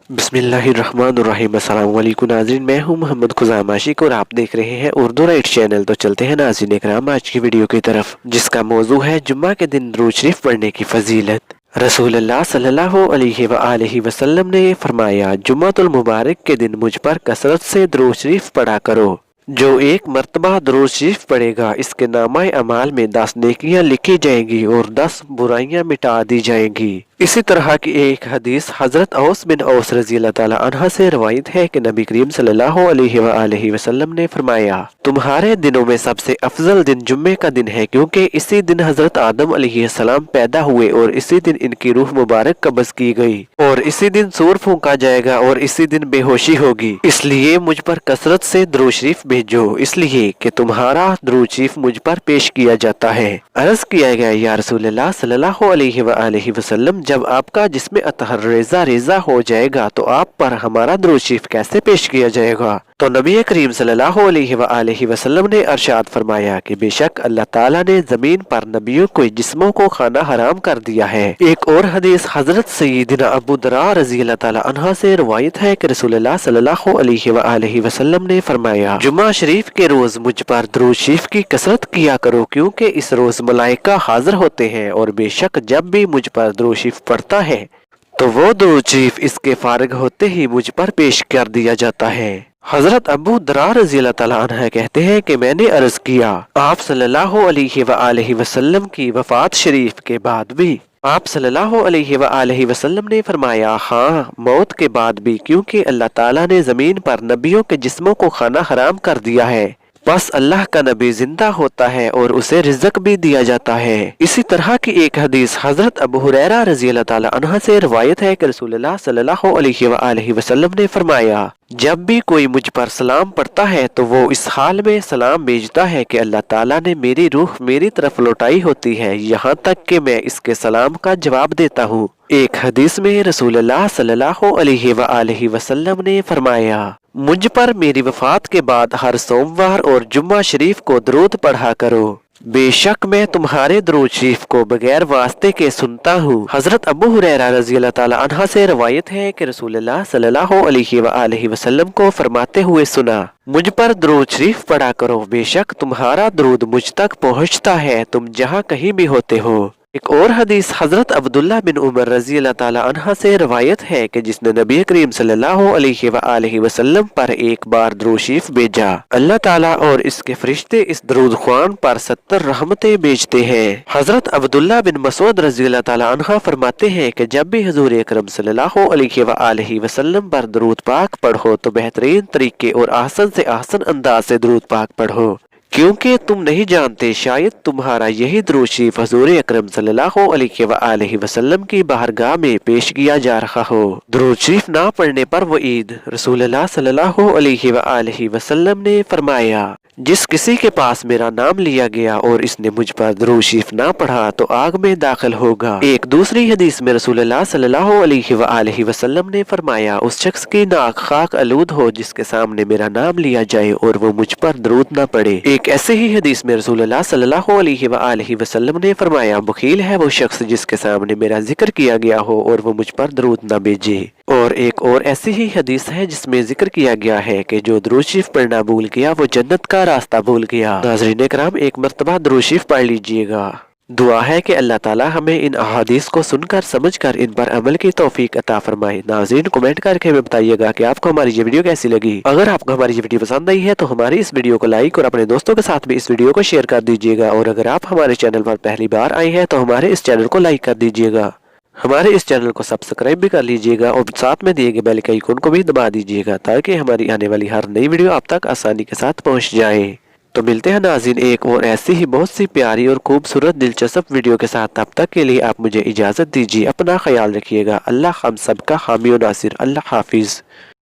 बिस्मिल्लाहिर्रहमानिर्रहीम। अस्सलाम वालेकुम नाज़रीन, मैं हूं मोहम्मद खुज़ाम आशिक और आप देख रहे हैं उर्दू राइट चैनल। तो चलते हैं नाज़रीन इकराम आज की वीडियो की तरफ, जिसका मौजू है जुम्मा के दिन दुरूद शरीफ पढ़ने की फजीलत। रसूलुल्लाह सल्लल्लाहु अलैहि वसल्लम ने फरमाया, जुम्मतुल मुबारक के दिन मुझ पर कसरत से दुरूद शरीफ पढ़ा करो। जो एक मर्तबा दुरूद शरीफ पढ़ेगा, इसके नामाए अमाल में 10 नेकियां लिखी जाएंगी और 10 बुराइयां मिटा दी जाएंगी। इसी तरह की एक हदीस हजरत औस बिन औस रज़ी अल्लाह ताला अन्हा से रवायत है कि नबी करीम सल्लल्लाहु अलैहि वसल्लम ने फरमाया, तुम्हारे दिनों में सबसे अफजल दिन जुम्मे का दिन है, क्योंकि इसी दिन हजरत आदम अलैहिस्सलाम पैदा हुए और इसी दिन इनकी रूह मुबारक कब्ज़ की गई और इसी दिन सूर फूंका जाएगा और इसी दिन बेहोशी होगी। इसलिए मुझ पर कसरत से दुरूद शरीफ भेजो, इसलिए कि तुम्हारा दुरूद शरीफ मुझ पर पेश किया जाता है। अर्ज किया गया, या रसूलल्लाह सल्लल्लाहु अलैहि वसल्लम, जब आपका जिस्म अतहर रेजा रेजा हो जाएगा तो आप पर हमारा दुरूद शरीफ कैसे पेश किया जाएगा? तो नबी करीम सल्लल्लाहु अलैहि वसल्लम ने अरशाद फरमाया कि बेशक अल्लाह ताला ने जमीन पर नबियों के जिस्मों को खाना हराम कर दिया है। एक और हदीस हजरत सय्यिदना अबू दर्रा रज़ी अल्लाह ताला अन्हा से रवायत है कि रसूलुल्लाह सल्लल्लाहु अलैहि वसल्लम ने फरमाया, जुम्मा शरीफ के रोज मुझ पर दुरूद शरीफ की कसरत किया करो, क्योंकि इस रोज मलाइका हाजिर होते हैं और बेशक जब भी मुझ पर दुरूद शरीफ पढ़ता है तो वो दुरूद शरीफ इसके फारिग होते ही मुझ पर पेश कर दिया जाता है। हजरत अबू दर्रा रज़ी अल्लाह ताला अन्हु कहते हैं कि मैंने अर्ज किया, आप सल्लल्लाहु अलैहि वसल्लम की वफात शरीफ के बाद भी? आप सल्लल्लाहु अलैहि वसल्लम ने फरमाया, हाँ, मौत के बाद भी, क्योंकि अल्लाह ताला ने जमीन पर नबियों के जिस्मों को खाना हराम कर दिया है। बस अल्लाह का नबी जिंदा होता है और उसे रिज़्क भी दिया जाता है। इसी तरह की एक हदीस हजरत अबू हुरैरा रज़ी अल्लाह ताला अन्हु से रवायत है कि रसूलुल्लाह सल्लल्लाहु अलैहि वसल्लम ने फरमाया, जब भी कोई मुझ पर सलाम पढ़ता है तो वो इस हाल में सलाम भेजता है कि अल्लाह ताला ने मेरी रूह मेरी तरफ लौटाई होती है, यहाँ तक कि मैं इसके सलाम का जवाब देता हूँ। एक हदीस में रसूलुल्लाह सल्लल्लाहु अलैहि वसल्लम ने फरमाया, मुझ पर मेरी वफात के बाद हर सोमवार और जुम्मा शरीफ को दुरूद पढ़ा करो, बेशक मैं तुम्हारे दुरूद शरीफ को बगैर वास्ते के सुनता हूँ। हजरत अबू हुरैरा रज़ी अल्लाह ताला अन्हा से रवायत है कि रसूलुल्लाह सल्लल्लाहु अलैहि वसल्लम को फरमाते हुए सुना, मुझ पर दुरूद शरीफ पढ़ा करो, बेशक तुम्हारा दुरूद मुझ तक पहुँचता है, तुम जहाँ कहीं भी होते हो। एक और हदीस हजरत अब्दुल्लाह बिन उमर रज़ी अल्लाह ताला अन्हा से रवायत है कि जिसने नबी करीम सल्लल्लाहु अलैहि वसल्लम पर एक बार दुरूद शरीफ भेजा, अल्लाह ताला और इसके फरिश्ते इस दुरूद ख्वान पर 70 रहमतें भेजते हैं। हजरत अब्दुल्लाह बिन मसूद रज़ी अल्लाह ताला अन्हा फरमाते हैं कि जब भी हुजूर अकरम सल्लल्लाहु अलैहि वसल्लम पर दुरूद पाक पढ़ो तो बेहतरीन तरीके और आसन से आसन अंदाज से दुरूद पाक पढ़ो, क्योंकि तुम नहीं जानते शायद तुम्हारा यही दुरूद शरीफ हुजूर अकरम सल्लल्लाहु अलैहि वसल्लम की बारगाह में पेश किया जा रहा हो। दुरूद शरीफ ना पढ़ने पर वईद। रसूलुल्लाह सल्लल्लाहु अलैहि वसल्लम ने फरमाया, जिस किसी के पास मेरा नाम लिया गया और इसने मुझ पर दुरूद शरीफ ना पढ़ा तो आग में दाखिल होगा। एक दूसरी हदीस में रसूलुल्लाह सल्लल्लाहु अलैहि वसल्लम ने फरमाया, उस शख्स की नाक खाक आलूद हो जिसके सामने मेरा नाम लिया जाए और वो मुझ पर दुरूद ना पढ़े। एक ऐसे ही हदीस में रसूलुल्लाह सल्लल्लाहु अलैहि वसल्लम ने फरमाया, बखील है वो शख्स जिसके सामने मेरा जिक्र किया गया हो और वो मुझ पर दुरूद ना भेजे। और एक और ऐसी ही हदीस है जिसमें जिक्र किया गया है कि जो दुरूद शरीफ पढ़ना भूल गया वो जन्नत का रास्ता भूल गया। नाज़रीन किराम, एक मर्तबा दुरूद शरीफ पढ़ लीजिएगा। दुआ है कि अल्लाह ताला हमें इन अहादीस को सुनकर समझकर इन पर अमल की तौफीक अता फरमाए। नाज़रीन, कमेंट करके हमें बताइएगा कि आपको हमारी ये वीडियो कैसी लगी। अगर आपको हमारी ये वीडियो पसंद आई है तो हमारी इस वीडियो को लाइक और अपने दोस्तों के साथ भी इस वीडियो को शेयर कर दीजिएगा। और अगर आप हमारे चैनल पर पहली बार आए हैं तो हमारे इस चैनल को लाइक कर दीजिएगा, हमारे इस चैनल को सब्सक्राइब भी कर लीजिएगा और साथ में दिए गए बेल के आइकन को भी दबा दीजिएगा, ताकि हमारी आने वाली हर नई वीडियो आप तक आसानी के साथ पहुंच जाए। तो मिलते हैं नाज़रीन एक और ऐसी ही बहुत सी प्यारी और खूबसूरत दिलचस्प वीडियो के साथ। तब तक के लिए आप मुझे इजाज़त दीजिए। अपना ख्याल रखिएगा। अल्लाह हम सब का हामी और नासिर। अल्लाह हाफिज़।